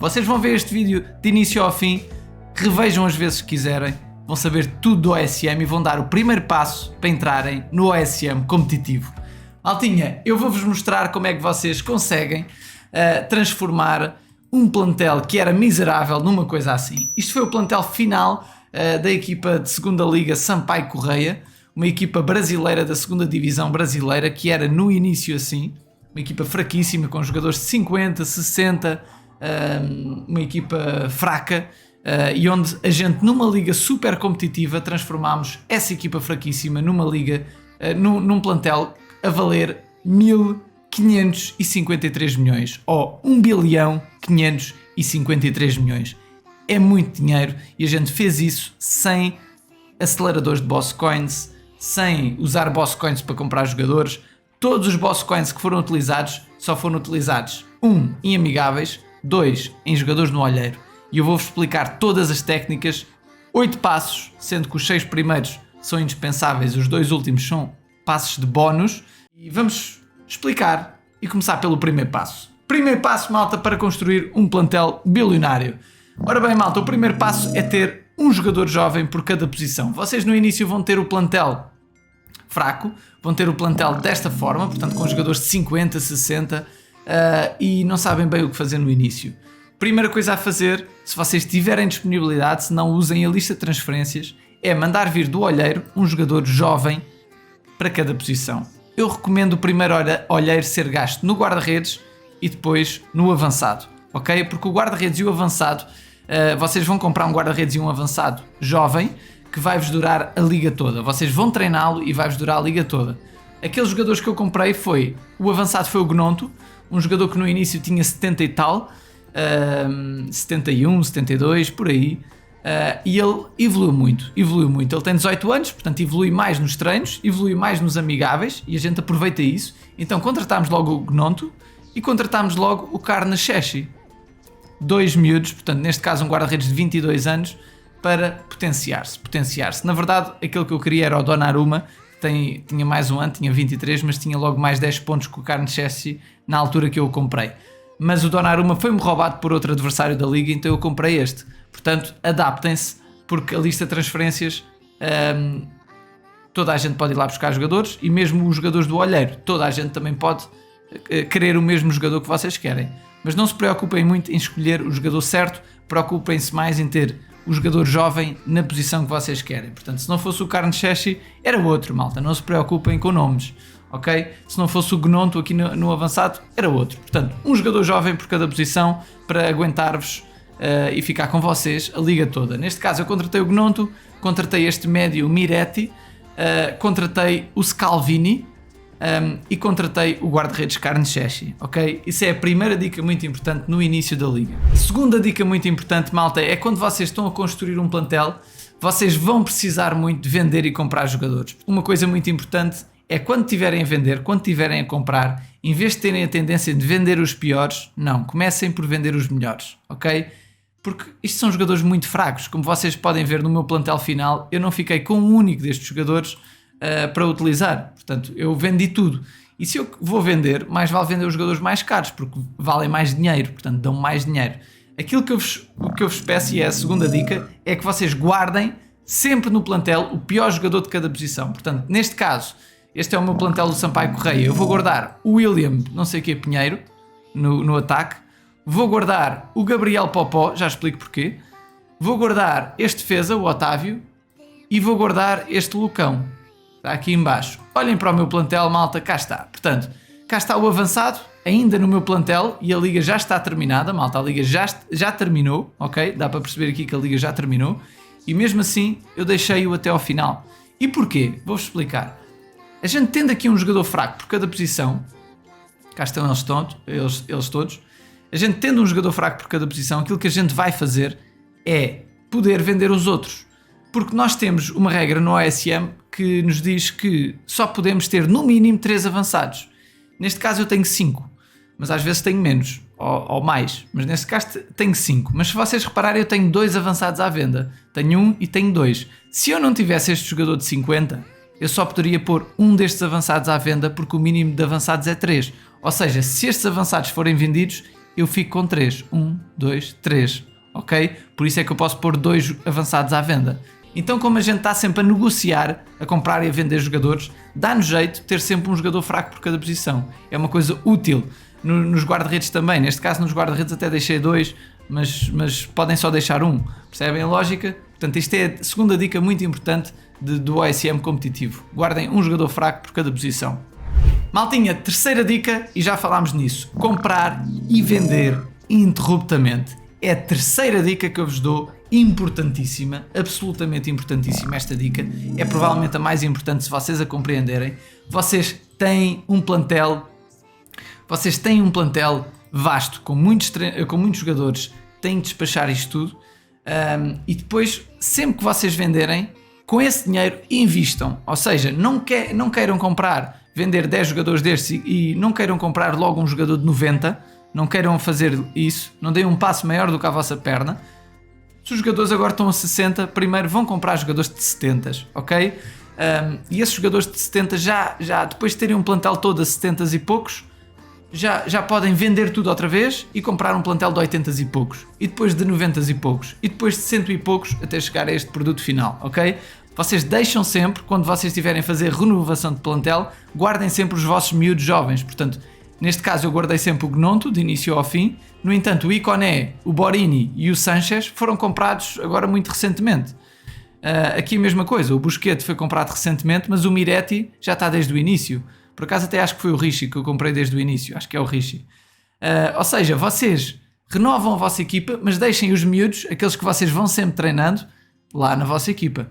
Vocês vão ver este vídeo de início ao fim, revejam as vezes que quiserem, vão saber tudo do OSM e vão dar o primeiro passo para entrarem no OSM competitivo. Maltinha, eu vou-vos mostrar como é que vocês conseguem transformar um plantel que era miserável numa coisa assim. Isto foi o plantel final da equipa de segunda liga Sampaio Correia, uma equipa brasileira da segunda divisão brasileira que era no início assim, uma equipa fraquíssima com jogadores de 50, 60, uma equipa fraca, e onde a gente numa liga super competitiva transformámos essa equipa fraquíssima numa liga, num plantel a valer 1.553 milhões ou 1.553 milhões. É muito dinheiro e a gente fez isso sem aceleradores de boss coins, sem usar boss coins para comprar jogadores. Todos os boss coins que foram utilizados só foram utilizados 1 em amigáveis, 2 em jogadores no olheiro. E eu vou-vos explicar todas as técnicas, 8 passos, sendo que os 6 primeiros são indispensáveis, os 2 últimos são passos de bónus. E vamos explicar e começar pelo primeiro passo. Primeiro passo, malta, para construir um plantel bilionário. Ora bem, malta, o primeiro passo é ter um jogador jovem por cada posição. Vocês no início vão ter o plantel fraco, vão ter o plantel desta forma, portanto com jogadores de 50, 60 e não sabem bem o que fazer no início. Primeira coisa a fazer, se vocês tiverem disponibilidade, se não usem a lista de transferências, é mandar vir do olheiro um jogador jovem para cada posição. Eu recomendo o primeiro olheiro ser gasto no guarda-redes e depois no avançado, ok? Porque o guarda-redes e o avançado, vocês vão comprar um guarda-redes e um avançado jovem que vai-vos durar a liga toda. Vocês vão treiná-lo e vai-vos durar a liga toda. Aqueles jogadores que eu comprei o avançado foi o Gnonto, um jogador que no início tinha 70 e tal, 71, 72, por aí, e ele evoluiu muito. Ele tem 18 anos, portanto evolui mais nos treinos, evolui mais nos amigáveis e a gente aproveita isso. Então contratámos logo o Gnonto e contratámos logo o Carnaxeshi, 2 miúdos, portanto neste caso um guarda-redes de 22 anos, para potenciar-se. Na verdade aquele que eu queria era o Donnarumma, que tinha mais um ano, tinha 23, mas tinha logo mais 10 pontos que o Carnaxeshi na altura que eu o comprei. Mas o Donnarumma foi-me roubado por outro adversário da liga, então eu comprei este. Portanto, adaptem-se, porque a lista de transferências, toda a gente pode ir lá buscar jogadores, e mesmo os jogadores do olheiro, toda a gente também pode querer o mesmo jogador que vocês querem. Mas não se preocupem muito em escolher o jogador certo, preocupem-se mais em ter o jogador jovem na posição que vocês querem. Portanto, se não fosse o Carnaxeshi, era outro, malta, não se preocupem com nomes. Ok? Se não fosse o Gnonto aqui no avançado, era outro. Portanto, um jogador jovem por cada posição para aguentar-vos e ficar com vocês a liga toda. Neste caso eu contratei o Gnonto, contratei este médio Miretti, contratei o Scalvini e contratei o guarda-redes Carnaxeshi. Ok? Isso é a primeira dica muito importante no início da liga. Segunda dica muito importante, malta, é quando vocês estão a construir um plantel, vocês vão precisar muito de vender e comprar jogadores. Uma coisa muito importante é quando tiverem a vender, quando tiverem a comprar, em vez de terem a tendência de vender os piores, não, comecem por vender os melhores, ok? Porque isto são jogadores muito fracos, como vocês podem ver no meu plantel final, eu não fiquei com um único destes jogadores para utilizar, portanto eu vendi tudo. E se eu vou vender, mais vale vender os jogadores mais caros, porque valem mais dinheiro, portanto dão mais dinheiro. Aquilo que eu vos peço, e é a segunda dica, é que vocês guardem sempre no plantel o pior jogador de cada posição. Portanto, neste caso, este é o meu plantel do Sampaio Correia. Eu vou guardar o William, não sei o que, Pinheiro, no ataque. Vou guardar o Gabriel Popó, já explico porquê. Vou guardar este defesa, o Otávio. E vou guardar este Lucão. Está aqui em baixo. Olhem para o meu plantel, malta, cá está. Portanto, cá está o avançado, ainda no meu plantel. E a liga já está terminada, malta. A liga já terminou, ok? Dá para perceber aqui que a liga já terminou. E mesmo assim, eu deixei-o até ao final. E porquê? Vou-vos explicar. A gente tendo aqui um jogador fraco por cada posição, cá estão eles todos, a gente tendo um jogador fraco por cada posição, aquilo que a gente vai fazer é poder vender os outros. Porque nós temos uma regra no OSM que nos diz que só podemos ter no mínimo 3 avançados. Neste caso eu tenho 5, mas às vezes tenho menos ou mais, mas neste caso tenho 5. Mas se vocês repararem, eu tenho 2 avançados à venda, tenho 1 e tenho 2. Se eu não tivesse este jogador de 50, eu só poderia pôr um destes avançados à venda, porque o mínimo de avançados é 3. Ou seja, se estes avançados forem vendidos, eu fico com 3. 1, 2, 3. Ok? Por isso é que eu posso pôr 2 avançados à venda. Então, como a gente está sempre a negociar, a comprar e a vender jogadores, dá-nos jeito ter sempre um jogador fraco por cada posição. É uma coisa útil. Nos guarda-redes também. Neste caso, nos guarda-redes até deixei 2, mas podem só deixar 1. Percebem a lógica? Portanto, isto é a segunda dica muito importante do OSM competitivo. Guardem um jogador fraco por cada posição. Maltinha, terceira dica, e já falámos nisso. Comprar e vender ininterruptamente. É a terceira dica que eu vos dou, importantíssima, absolutamente importantíssima esta dica. É provavelmente a mais importante se vocês a compreenderem. Vocês têm um plantel vasto, com muitos jogadores, têm de despachar isto tudo. E depois, sempre que vocês venderem, com esse dinheiro invistam. Ou seja, não queiram vender 10 jogadores destes e não queiram comprar logo um jogador de 90. Não queiram fazer isso, não deem um passo maior do que a vossa perna. Se os jogadores agora estão a 60, primeiro vão comprar jogadores de 70, ok? E esses jogadores de 70 já depois de terem um plantel todo a 70 e poucos, já podem vender tudo outra vez e comprar um plantel de 80 e poucos, e depois de 90 e poucos, e depois de 100 e poucos até chegar a este produto final, ok? Vocês deixam sempre, quando vocês estiverem a fazer renovação de plantel, guardem sempre os vossos miúdos jovens. Portanto, neste caso eu guardei sempre o Gnonto, de início ao fim. No entanto, o Iconé, o Borini e o Sanchez foram comprados agora muito recentemente. Aqui a mesma coisa, o Busquets foi comprado recentemente, mas o Miretti já está desde o início. Por acaso até acho que foi o Ricci que eu comprei desde o início, acho que é o Ricci. Ou seja, vocês renovam a vossa equipa, mas deixem os miúdos, aqueles que vocês vão sempre treinando, lá na vossa equipa,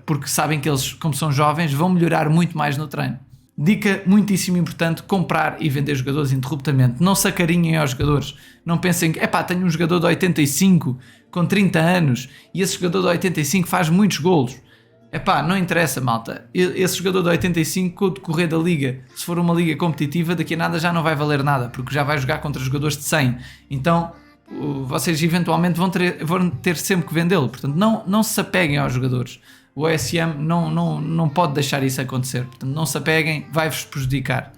porque sabem que eles, como são jovens, vão melhorar muito mais no treino. Dica muitíssimo importante, comprar e vender jogadores ininterruptamente. Não se acarinhem aos jogadores. Não pensem que, tenho um jogador de 85 com 30 anos e esse jogador de 85 faz muitos golos. Não interessa, malta. Esse jogador de 85, com o decorrer da liga, se for uma liga competitiva, daqui a nada já não vai valer nada, porque já vai jogar contra jogadores de 100. Então, vocês eventualmente vão ter sempre que vendê-lo. Portanto, não se apeguem aos jogadores. O OSM não pode deixar isso acontecer. Portanto, não se apeguem, vai-vos prejudicar.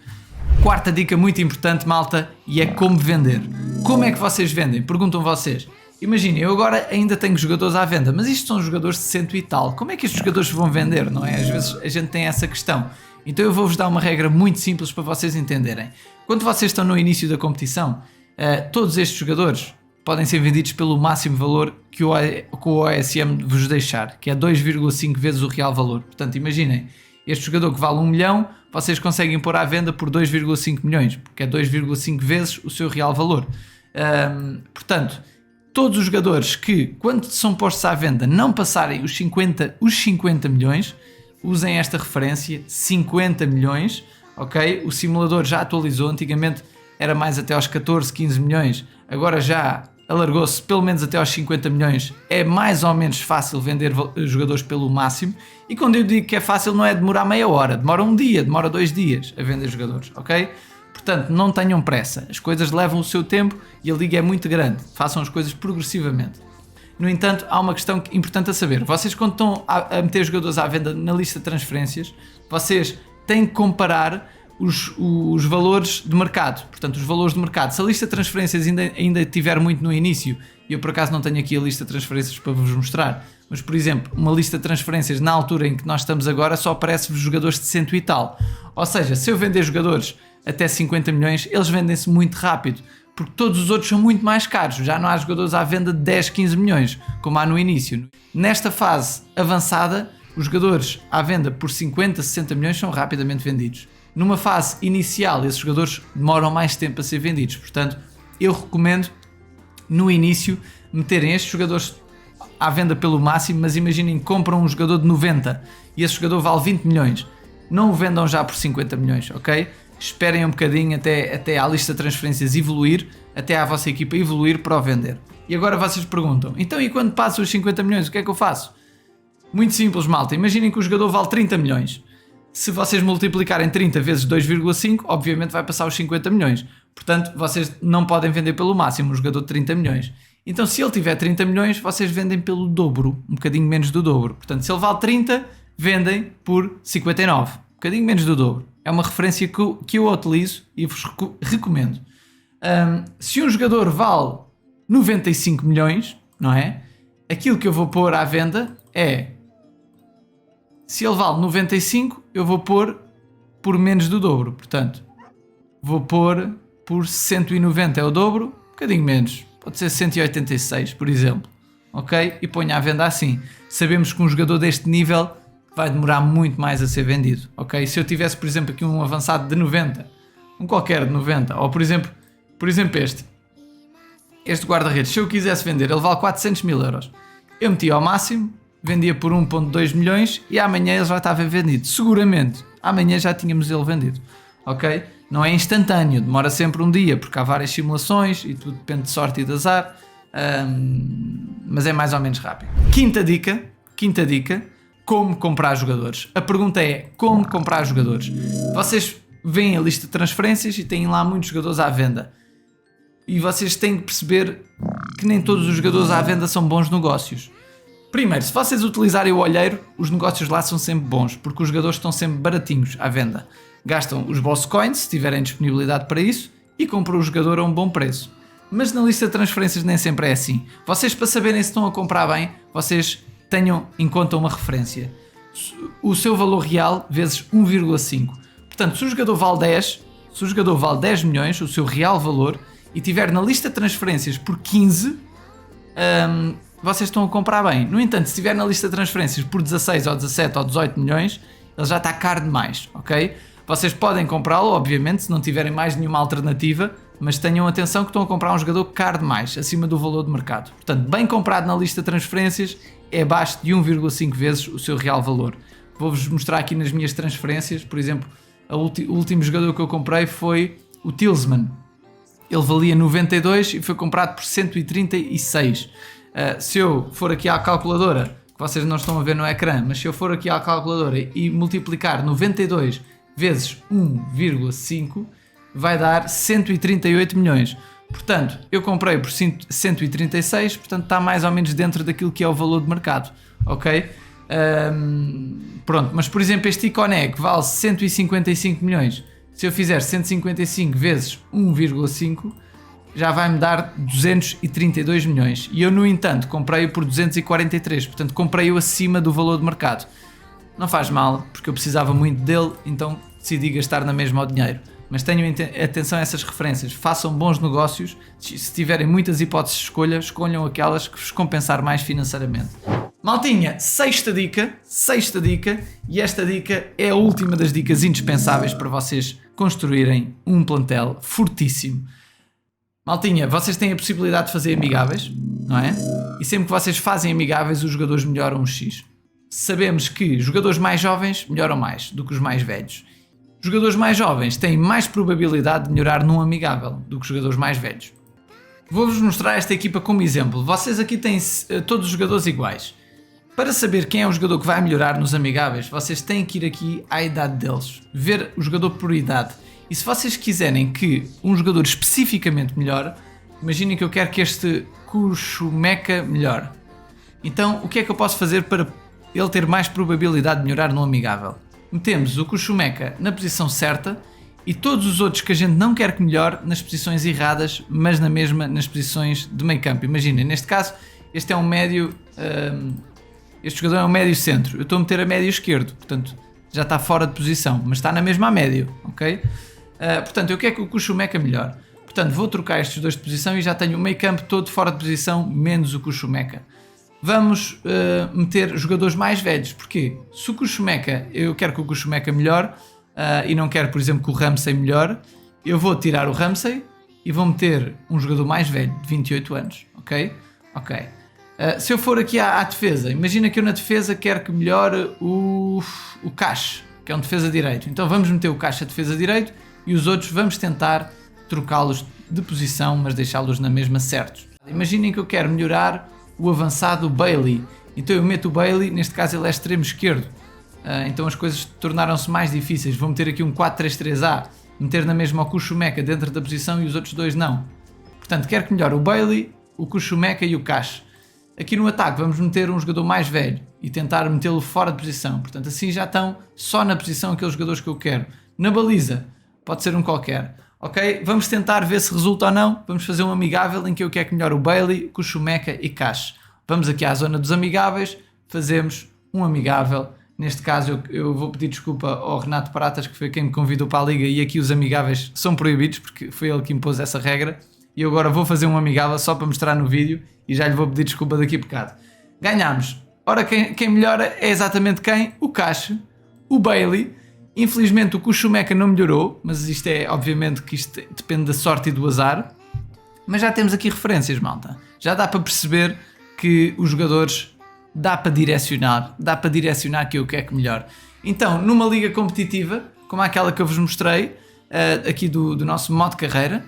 Quarta dica muito importante, malta, e é como vender. Como é que vocês vendem? Perguntam vocês. Imaginem, eu agora ainda tenho jogadores à venda, mas isto são jogadores de 100 e tal. Como é que estes jogadores vão vender, não é? Às vezes a gente tem essa questão. Então eu vou-vos dar uma regra muito simples para vocês entenderem. Quando vocês estão no início da competição, todos estes jogadores podem ser vendidos pelo máximo valor que o OSM vos deixar, que é 2,5 vezes o real valor. Portanto, imaginem, este jogador que vale 1 milhão, vocês conseguem pôr à venda por 2,5 milhões, porque é 2,5 vezes o seu real valor. Portanto, todos os jogadores que, quando são postos à venda, não passarem os 50 milhões, usem esta referência, 50 milhões, ok? O simulador já atualizou, antigamente era mais até aos 14, 15 milhões, agora já alargou-se pelo menos até aos 50 milhões, é mais ou menos fácil vender jogadores pelo máximo, e quando eu digo que é fácil não é demorar meia hora, demora um dia, demora 2 dias a vender jogadores, ok? Portanto, não tenham pressa, as coisas levam o seu tempo e a liga é muito grande, façam as coisas progressivamente. No entanto, há uma questão importante a saber, vocês quando estão a meter jogadores à venda na lista de transferências, vocês têm que comparar os valores de mercado, portanto os valores de mercado. Se a lista de transferências ainda estiver muito no início, e eu por acaso não tenho aqui a lista de transferências para vos mostrar, mas por exemplo, uma lista de transferências na altura em que nós estamos agora só aparece-vos jogadores de 100 e tal. Ou seja, se eu vender jogadores até 50 milhões, eles vendem-se muito rápido, porque todos os outros são muito mais caros, já não há jogadores à venda de 10, 15 milhões, como há no início. Nesta fase avançada, os jogadores à venda por 50, 60 milhões são rapidamente vendidos. Numa fase inicial, esses jogadores demoram mais tempo a ser vendidos. Portanto, eu recomendo, no início, meterem estes jogadores à venda pelo máximo, mas imaginem que compram um jogador de 90 e esse jogador vale 20 milhões. Não o vendam já por 50 milhões, ok? Esperem um bocadinho até à lista de transferências evoluir, até à vossa equipa evoluir para o vender. E agora vocês perguntam, então e quando passo os 50 milhões, o que é que eu faço? Muito simples, malta. Imaginem que o jogador vale 30 milhões. Se vocês multiplicarem 30 vezes 2,5, obviamente vai passar os 50 milhões. Portanto, vocês não podem vender pelo máximo um jogador de 30 milhões. Então, se ele tiver 30 milhões, vocês vendem pelo dobro, um bocadinho menos do dobro. Portanto, se ele vale 30, vendem por 59, um bocadinho menos do dobro. É uma referência que eu utilizo e vos recomendo. Se um jogador vale 95 milhões, não é? Aquilo que eu vou pôr à venda é, se ele vale 95, eu vou pôr por menos do dobro. Portanto, vou pôr por 190 é o dobro, um bocadinho menos. Pode ser 186, por exemplo. Ok? E ponho à venda assim. Sabemos que um jogador deste nível vai demorar muito mais a ser vendido. Ok? Se eu tivesse, por exemplo, aqui um avançado de 90, um qualquer de 90, ou por exemplo este guarda-redes, se eu quisesse vender, ele vale 400 mil euros. Eu metia ao máximo, vendia por 1,2 milhões e amanhã ele já estava vendido. Seguramente, amanhã já tínhamos ele vendido. Ok? Não é instantâneo, demora sempre um dia, porque há várias simulações e tudo depende de sorte e de azar, mas é mais ou menos rápido. Quinta dica, como comprar jogadores. A pergunta é, como comprar jogadores? Vocês veem a lista de transferências e têm lá muitos jogadores à venda. E vocês têm que perceber que nem todos os jogadores à venda são bons negócios. Primeiro, se vocês utilizarem o olheiro, os negócios lá são sempre bons, porque os jogadores estão sempre baratinhos à venda. Gastam os Boss Coins, se tiverem disponibilidade para isso, e compram o jogador a um bom preço. Mas na lista de transferências nem sempre é assim. Vocês, para saberem se estão a comprar bem, vocês tenham em conta uma referência. O seu valor real vezes 1,5. Portanto, se o jogador vale 10 milhões, o seu real valor, e tiver na lista de transferências por 15, vocês estão a comprar bem. No entanto, se estiver na lista de transferências por 16 ou 17 ou 18 milhões, ele já está caro demais, ok? Vocês podem comprá-lo, obviamente, se não tiverem mais nenhuma alternativa, mas tenham atenção que estão a comprar um jogador caro demais, acima do valor de mercado. Portanto, bem comprado na lista de transferências é abaixo de 1,5 vezes o seu real valor. Vou-vos mostrar aqui nas minhas transferências, por exemplo, o último jogador que eu comprei foi o Tillsman. Ele valia 92 e foi comprado por 136. Se eu for aqui à calculadora, que vocês não estão a ver no ecrã, mas se eu for aqui à calculadora e multiplicar 92 vezes 1,5, vai dar 138 milhões. Portanto, eu comprei por 136, portanto está mais ou menos dentro daquilo que é o valor de mercado. Ok? Pronto, mas por exemplo este Iconé que vale 155 milhões, se eu fizer 155 vezes 1,5 já vai-me dar 232 milhões e eu no entanto comprei-o por 243, portanto comprei-o acima do valor de mercado. Não faz mal, porque eu precisava muito dele, então decidi gastar na mesma o dinheiro. Mas tenham atenção a essas referências, façam bons negócios, se tiverem muitas hipóteses de escolha, escolham aquelas que vos compensar mais financeiramente. Maltinha, sexta dica, e esta dica é a última das dicas indispensáveis para vocês construírem um plantel fortíssimo. Maltinha, vocês têm a possibilidade de fazer amigáveis, não é? E sempre que vocês fazem amigáveis, os jogadores melhoram um X. Sabemos que jogadores mais jovens melhoram mais do que os mais velhos. Os jogadores mais jovens têm mais probabilidade de melhorar num amigável do que os jogadores mais velhos. Vou-vos mostrar esta equipa como exemplo. Vocês aqui têm todos os jogadores iguais. Para saber quem é o jogador que vai melhorar nos amigáveis, vocês têm que ir aqui à idade deles, ver o jogador por idade. E se vocês quiserem que um jogador especificamente melhore, imaginem que eu quero que este Kushumeka melhore. Então, o que é que eu posso fazer para ele ter mais probabilidade de melhorar no amigável? Metemos o Kushumeka na posição certa e todos os outros que a gente não quer que melhore nas posições erradas, mas na mesma nas posições de meio campo. Imaginem, neste caso, este é um médio, este jogador é um médio centro. Eu estou a meter a médio esquerdo, portanto já está fora de posição, mas está na mesma a médio, ok? Portanto, eu quero que o Kushumeka melhore. Portanto, vou trocar estes dois de posição e já tenho o meio campo todo fora de posição, menos o Kushumeka. Vamos meter jogadores mais velhos. Porquê? Se o Kushumeka, eu quero que o Kushumeka melhore e não quero, por exemplo, que o Ramsey melhore, eu vou tirar o Ramsey e vou meter um jogador mais velho, de 28 anos. Ok? Ok. Se eu for aqui à defesa, imagina que eu na defesa quero que melhore o Cash, que é um defesa direito. Então vamos meter o Cash a defesa direito e os outros vamos tentar trocá-los de posição, mas deixá-los na mesma certos. Imaginem que eu quero melhorar o avançado Bailey. Então eu meto o Bailey, neste caso ele é extremo esquerdo. Então as coisas tornaram-se mais difíceis. Vou meter aqui um 4-3-3-A, meter na mesma o Kushumeka dentro da posição e os outros dois não. Portanto, quero que melhore o Bailey, o Kushumeka e o Cash. Aqui no ataque vamos meter um jogador mais velho e tentar metê-lo fora de posição. Portanto, assim já estão só na posição aqueles jogadores que eu quero. Na baliza, pode ser um qualquer. Ok? Vamos tentar ver se resulta ou não. Vamos fazer um amigável em que eu quero melhor o Bailey, com o Schumacher e Cash. Vamos aqui à zona dos amigáveis, fazemos um amigável. Neste caso eu vou pedir desculpa ao Renato Pratas, que foi quem me convidou para a liga, e aqui os amigáveis são proibidos porque foi ele que impôs essa regra, e eu agora vou fazer um amigável só para mostrar no vídeo e já lhe vou pedir desculpa daqui a bocado. Ganhámos. Ora, quem melhora é exatamente quem? O Cash, o Bailey. Infelizmente o Schumacher não melhorou, mas isto é, obviamente que isto depende da sorte e do azar, mas já temos aqui referências, malta. Já dá para perceber que os jogadores dá para direcionar que eu quero que melhor. Então, numa liga competitiva, como aquela que eu vos mostrei, aqui do nosso modo carreira,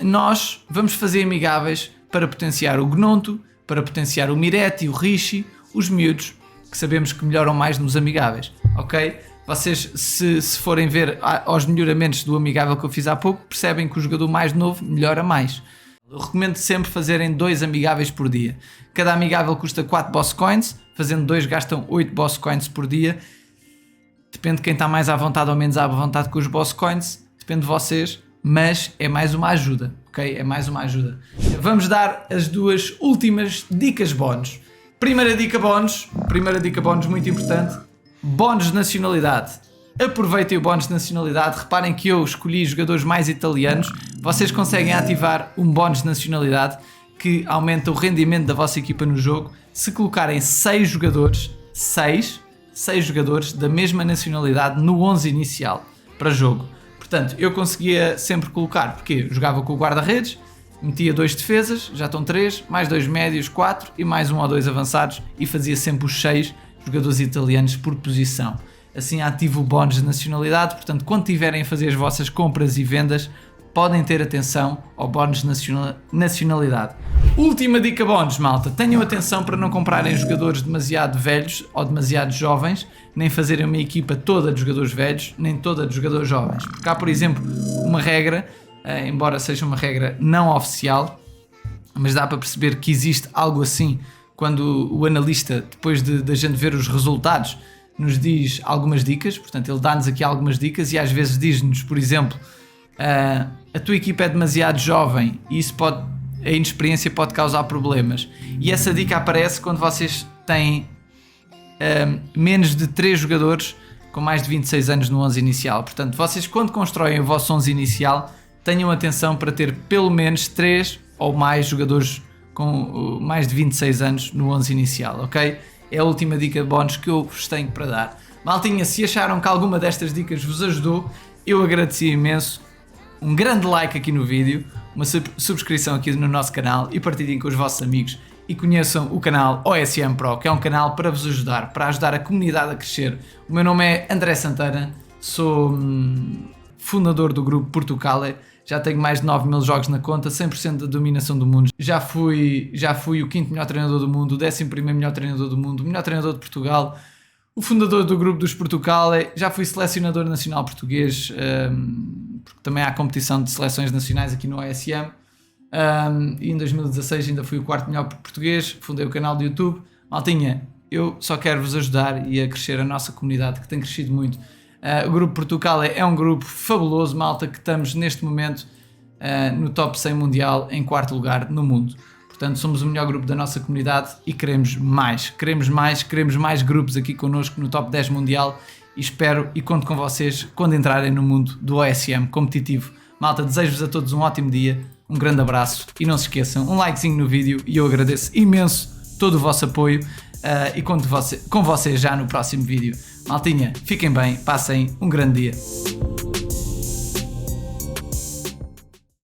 nós vamos fazer amigáveis para potenciar o Gnonto, para potenciar o Miretti, o Rishi, os miúdos, que sabemos que melhoram mais nos amigáveis, ok? Vocês, se forem ver aos melhoramentos do amigável que eu fiz há pouco, percebem que o jogador mais novo melhora mais. Eu recomendo sempre fazerem 2 amigáveis por dia. Cada amigável custa 4 boss coins, fazendo 2 gastam 8 boss coins por dia. Depende de quem está mais à vontade ou menos à vontade com os boss coins, depende de vocês, mas é mais uma ajuda, ok? É mais uma ajuda. Vamos dar as 2 últimas dicas bónus. Primeira dica bónus muito importante, bónus de nacionalidade. Aproveitem o bónus de nacionalidade. Reparem que eu escolhi jogadores mais italianos. Vocês conseguem ativar um bónus de nacionalidade que aumenta o rendimento da vossa equipa no jogo se colocarem 6 jogadores, 6 jogadores da mesma nacionalidade no 11 inicial para jogo. Portanto, eu conseguia sempre colocar, porque eu jogava com o guarda-redes, metia 2 defesas, já estão 3, mais 2 médios, 4 e mais 1 ou 2 avançados, e fazia sempre os 6 jogadores italianos por posição. Assim ativo o bónus de nacionalidade, portanto quando tiverem a fazer as vossas compras e vendas podem ter atenção ao bónus de nacionalidade. Última dica bónus, malta, tenham atenção para não comprarem jogadores demasiado velhos ou demasiado jovens, nem fazerem uma equipa toda de jogadores velhos, nem toda de jogadores jovens, porque há por exemplo uma regra, embora seja uma regra não oficial, mas dá para perceber que existe algo assim quando o analista, depois de a gente ver os resultados, nos diz algumas dicas. Portanto ele dá-nos aqui algumas dicas e às vezes diz-nos, por exemplo, a tua equipa é demasiado jovem e isso a inexperiência pode causar problemas, e essa dica aparece quando vocês têm menos de 3 jogadores com mais de 26 anos no 11 inicial. Portanto, vocês quando constroem o vosso 11 inicial tenham atenção para ter pelo menos 3 ou mais jogadores com mais de 26 anos no 11 inicial, ok? É a última dica de bónus que eu vos tenho para dar. Maltinha, se acharam que alguma destas dicas vos ajudou, eu agradeci imenso. Um grande like aqui no vídeo, uma subscrição aqui no nosso canal e partilhem com os vossos amigos e conheçam o canal OSM Pro, que é um canal para vos ajudar, para ajudar a comunidade a crescer. O meu nome é André Santana, sou fundador do grupo Portucale. Já tenho mais de 9.000 jogos na conta, 100% da dominação do mundo. Já fui o 5º melhor treinador do mundo, o 11º melhor treinador do mundo, o melhor treinador de Portugal, o fundador do grupo dos Portucale, já fui selecionador nacional português, porque também há competição de seleções nacionais aqui no OSM. E em 2016 ainda fui o 4º melhor português, fundei o canal do YouTube. Maltinha, eu só quero vos ajudar e a crescer a nossa comunidade, que tem crescido muito. O grupo Portucale é um grupo fabuloso, malta, que estamos neste momento no top 100 mundial, em 4º lugar no mundo. Portanto, somos o melhor grupo da nossa comunidade e queremos mais grupos aqui connosco no top 10 mundial, e espero e conto com vocês quando entrarem no mundo do OSM competitivo. Malta, desejo-vos a todos um ótimo dia, um grande abraço e não se esqueçam, um likezinho no vídeo, e eu agradeço imenso todo o vosso apoio e conto com vocês já no próximo vídeo. Maltinha, fiquem bem, passem um grande dia.